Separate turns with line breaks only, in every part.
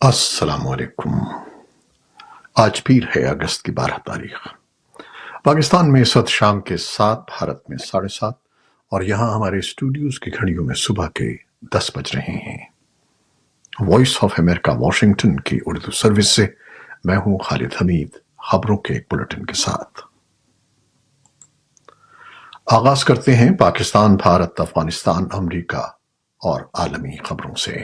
السلام علیکم۔ آج پیر ہے اگست کی 12 تاریخ۔ پاکستان میں اس وقت شام کے 7، بھارت میں 7:30 اور یہاں ہمارے اسٹوڈیوز کی گھڑیوں میں صبح کے 10 بج رہے ہیں۔ وائس آف امریکہ واشنگٹن کی اردو سروس سے میں ہوں خالد حمید، خبروں کے ایک بلٹن کے ساتھ۔ آغاز کرتے ہیں پاکستان، بھارت، افغانستان، امریکہ اور عالمی خبروں سے۔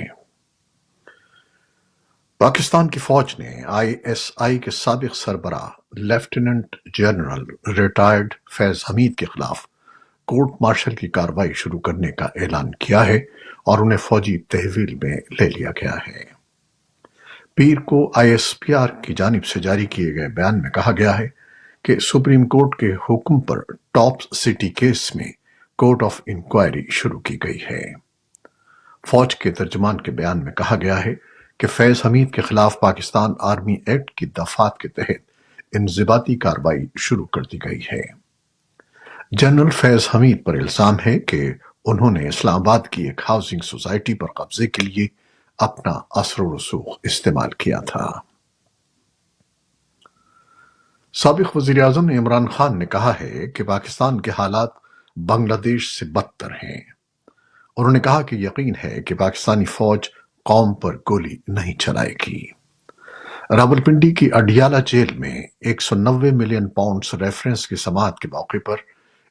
پاکستان کی فوج نے آئی ایس آئی کے سابق سربراہ لیفٹیننٹ جنرل ریٹائرڈ فیض حمید کے خلاف کورٹ مارشل کی کارروائی شروع کرنے کا اعلان کیا ہے اور انہیں فوجی تحویل میں لے لیا گیا ہے۔ پیر کو آئی ایس پی آر کی جانب سے جاری کیے گئے بیان میں کہا گیا ہے کہ سپریم کورٹ کے حکم پر ٹاپ سٹی کیس میں کورٹ آف انکوائری شروع کی گئی ہے۔ فوج کے ترجمان کے بیان میں کہا گیا ہے کہ فیض حمید کے خلاف پاکستان آرمی ایکٹ کی دفعات کے تحت انضباطی کارروائی شروع کر دی گئی ہے۔ جنرل فیض حمید پر الزام ہے کہ انہوں نے اسلام آباد کی ایک ہاؤسنگ سوسائٹی پر قبضے کے لیے اپنا اثر و رسوخ استعمال کیا تھا۔ سابق وزیر اعظم عمران خان نے کہا ہے کہ پاکستان کے حالات بنگلہ دیش سے بدتر ہیں۔ انہوں نے کہا کہ یقین ہے کہ پاکستانی فوج قوم پر گولی نہیں چلائے گی۔ راولپنڈی کی اڈیالہ جیل میں 190 ملین پاؤنڈز ریفرنس کی سماعت کے موقع پر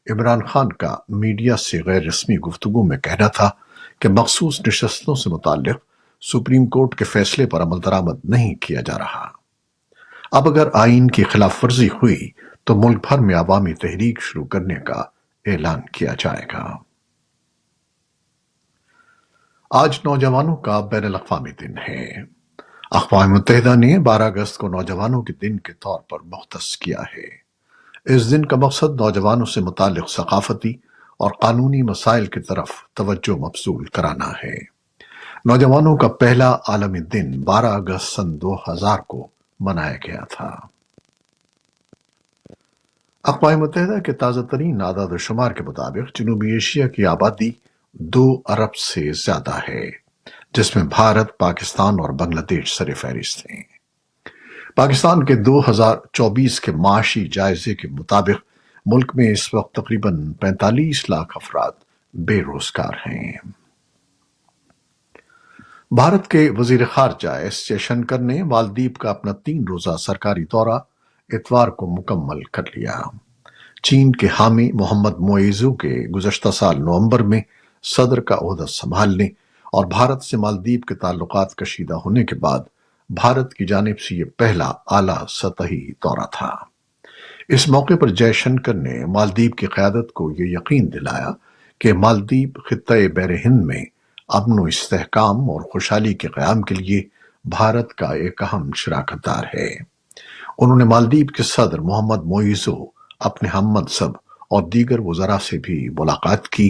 عمران خان کا میڈیا سے غیر رسمی گفتگو میں کہنا تھا کہ مخصوص نشستوں سے متعلق سپریم کورٹ کے فیصلے پر عمل درآمد نہیں کیا جا رہا۔ اب اگر آئین کی خلاف ورزی ہوئی تو ملک بھر میں عوامی تحریک شروع کرنے کا اعلان کیا جائے گا۔ آج نوجوانوں کا بین الاقوامی دن ہے۔ اقوام متحدہ نے 12 اگست کو نوجوانوں کے دن کے طور پر مختص کیا ہے۔ اس دن کا مقصد نوجوانوں سے متعلق ثقافتی اور قانونی مسائل کی طرف توجہ مبذول کرانا ہے۔ نوجوانوں کا پہلا عالمی دن 12 اگست سن 2000 کو منایا گیا تھا۔ اقوام متحدہ کے تازہ ترین اعداد و شمار کے مطابق جنوبی ایشیا کی آبادی 2 ارب سے زیادہ ہے، جس میں بھارت، پاکستان اور بنگلہ دیش سر فہرست ہیں۔ پاکستان کے 2024 کے معاشی جائزے کے مطابق ملک میں اس وقت تقریباً 45 لاکھ افراد بے روزگار ہیں۔ بھارت کے وزیر خارجہ ایس جے شنکر نے مالدیپ کا اپنا 3 روزہ سرکاری دورہ اتوار کو مکمل کر لیا۔ چین کے حامی محمد معیزو کے گزشتہ سال نومبر میں صدر کا عہدہ سنبھالنے اور بھارت سے مالدیپ کے تعلقات کشیدہ ہونے کے بعد بھارت کی جانب سے یہ پہلا اعلیٰ سطحی دورہ تھا۔ اس موقع پر جے شنکر نے مالدیپ کی قیادت کو یہ یقین دلایا کہ مالدیپ خطۂ بحر ہند میں امن و استحکام اور خوشحالی کے قیام کے لیے بھارت کا ایک اہم شراکت دار ہے۔ انہوں نے مالدیپ کے صدر محمد معیزو، اپنے ہم منصب اور دیگر وزراء سے بھی ملاقات کی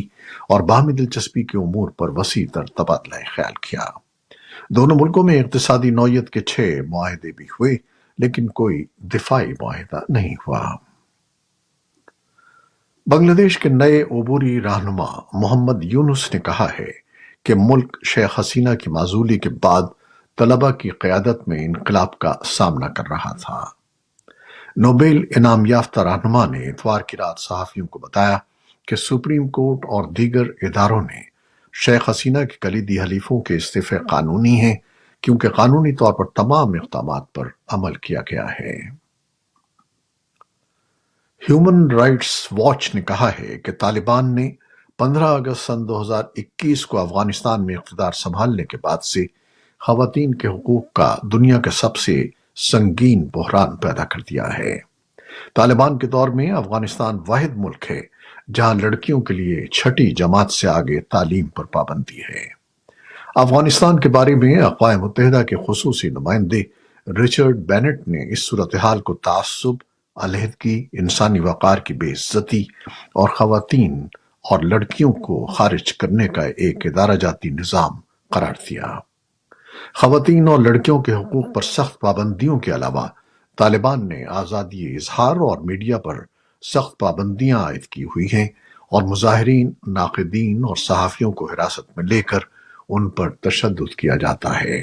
اور باہمی دلچسپی کے امور پر وسیع تر تبادلہ خیال کیا۔ دونوں ملکوں میں اقتصادی نوعیت کے 6 معاہدے بھی ہوئے، لیکن کوئی دفاعی معاہدہ نہیں ہوا۔ بنگلہ دیش کے نئے عبوری رہنما محمد یونس نے کہا ہے کہ ملک شیخ حسینہ کی معزولی کے بعد طلبہ کی قیادت میں انقلاب کا سامنا کر رہا تھا۔ نوبیل انعام یافتہ رہنما نے اتوار کی رات صحافیوں کو بتایا کہ سپریم کورٹ اور دیگر اداروں نے شیخ حسینہ کے کلیدی حلیفوں کے استعفے قانونی ہیں، کیونکہ قانونی طور پر تمام اقدامات پر عمل کیا گیا ہے۔ ہیومن رائٹس واچ نے کہا ہے کہ طالبان نے 15 اگست سن 2021 کو افغانستان میں اقتدار سنبھالنے کے بعد سے خواتین کے حقوق کا دنیا کے سب سے سنگین بحران پیدا کر دیا ہے۔ طالبان کے دور میں افغانستان واحد ملک ہے جہاں لڑکیوں کے لیے 6ٹھی جماعت سے آگے تعلیم پر پابندی ہے۔ افغانستان کے بارے میں اقوام متحدہ کے خصوصی نمائندے رچرڈ بینٹ نے اس صورتحال کو تعصب، علیحدگی، انسانی وقار کی بے عزتی اور خواتین اور لڑکیوں کو خارج کرنے کا ایک ادارہ جاتی نظام قرار دیا۔ خواتین اور لڑکیوں کے حقوق پر سخت پابندیوں کے علاوہ طالبان نے آزادی اظہار اور میڈیا پر سخت پابندیاں عائد کی ہوئی ہیں اور مظاہرین، ناقدین اور صحافیوں کو حراست میں لے کر ان پر تشدد کیا جاتا ہے۔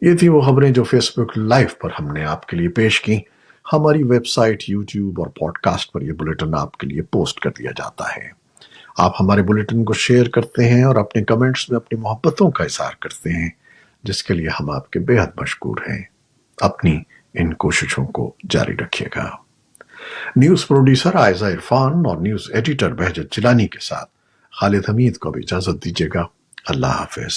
یہ تھی وہ خبریں جو فیس بک لائیو پر ہم نے آپ کے لیے پیش کی۔ ہماری ویب سائٹ، یوٹیوب اور پوڈ کاسٹ پر یہ بلیٹن آپ کے لیے پوسٹ کر دیا جاتا ہے۔ آپ ہمارے بلیٹن کو شیئر کرتے ہیں اور اپنے کمنٹس میں اپنی محبتوں کا اظہار کرتے ہیں، جس کے لیے ہم آپ کے بے حد مشکور ہیں۔ اپنی ان کوششوں کو جاری رکھیے گا۔ نیوز پروڈیوسر عائزہ عرفان اور نیوز ایڈیٹر بہجت جیلانی کے ساتھ خالد حمید کو بھی اجازت دیجیے گا۔ اللہ حافظ۔